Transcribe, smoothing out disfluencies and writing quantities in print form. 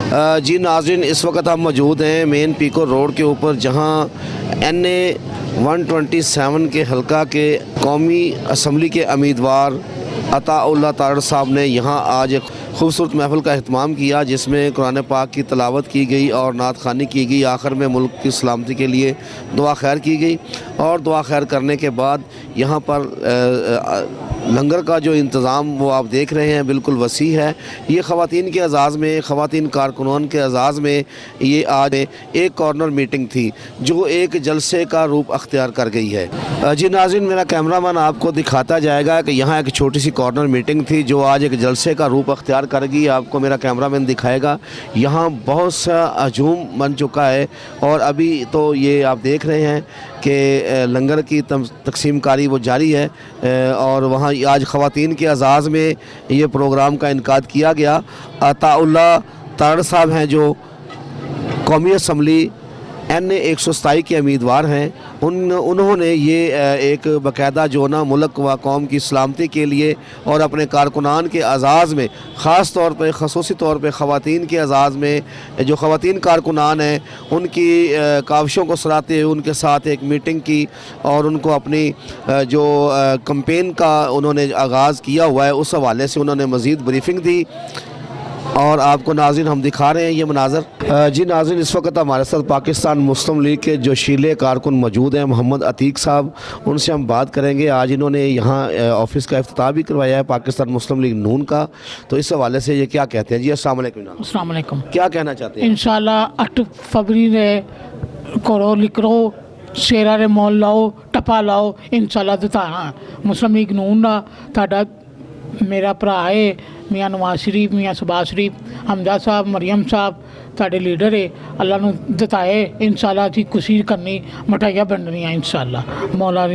जी नाज़रीन, इस वक्त हम मौजूद हैं मेन पीको रोड के ऊपर, जहां NA 127 के हलका के कौमी असम्बली के उम्मीदवार अताउल्लाह तारड़ साहब ने यहां आज एक खूबसूरत महफिल का अहतमाम किया, जिसमें कुरान पाक की तलावत की गई और नात ख़ानी की गई। आखिर में मुल्क की सलामती के लिए दुआ खैर की गई और दुआ खैर करने के बाद यहाँ पर लंगर का जो इंतज़ाम वो आप देख रहे हैं बिल्कुल वसी है। ये ख़वातीन के एज़ाज़ में, ख़वातीन कारकुनान के एज़ाज़ में ये आज एक कॉर्नर मीटिंग थी जो एक जलसे का रूप अख्तियार कर गई है। जी नाज़रीन, मेरा कैमरामैन आपको दिखाता जाएगा कि यहाँ एक छोटी सी कॉर्नर मीटिंग थी जो आज एक जलसे का रूप अख्तियार कर गई। आपको मेरा कैमरामैन दिखाएगा। यहाँ बहुत सा हजूम बन चुका है और अभी तो ये आप देख रहे हैं कि लंगर की तकसीम कारी वो जारी है और वहाँ आज ख़वातीन के एज़ाज़ में ये प्रोग्राम का इनकाद किया गया। अताउल्लाह तारड़ साहब हैं जो कौमी असम्बली NA 127 के उम्मीदवार हैं। उन्होंने ये एक बाकायदा जो ना मुल्क व कौम की सलामती के लिए और अपने कारकुनान के एज़ाज़ में, ख़ास तौर पर खसूसी तौर पर ख़वातीन के एज़ाज़ में जो ख़वातीन कारकुनान हैं उनकी काविशों को सराहते हुए उनके साथ एक मीटिंग की और उनको अपनी जो कैंपेन का उन्होंने आगाज़ किया हुआ है उस हवाले से उन्होंने मज़ीद ब्रीफिंग दी और आपको नाज़रीन हम दिखा रहे हैं ये मनाज़र। जी नाज़रीन, इस वक्त हमारे साथ पाकिस्तान मुस्लिम लीग के जो शीले कारकुन मौजूद हैं, मोहम्मद अतीक साहब, उनसे हम बात करेंगे। आज इन्होंने यहाँ ऑफिस का इफ्तिताह भी करवाया है पाकिस्तान मुस्लिम लीग नून का, तो इस हवाले से ये क्या कहते हैं। जी अस्सलाम वालेकुम, क्या कहना चाहते हैं। इंशाल्लाह 8 फरवरी ने करो लिखो शेरा रे मोल लाओ टपा लाओ इंशाल्लाह जिताना मुस्लिम लीग नून दा। ताड़ा मेरा भरा है मियाँ नवाज शरीफ, मियाँ शहबाज शरीफ, हमजा साहब, मरियम साहब ताड़े लीडर है। अल्लाह नू जिताए इंशाल्लाह जी खुशी करनी, मठाइयाँ बननियाँ इंशाल्लाह मौला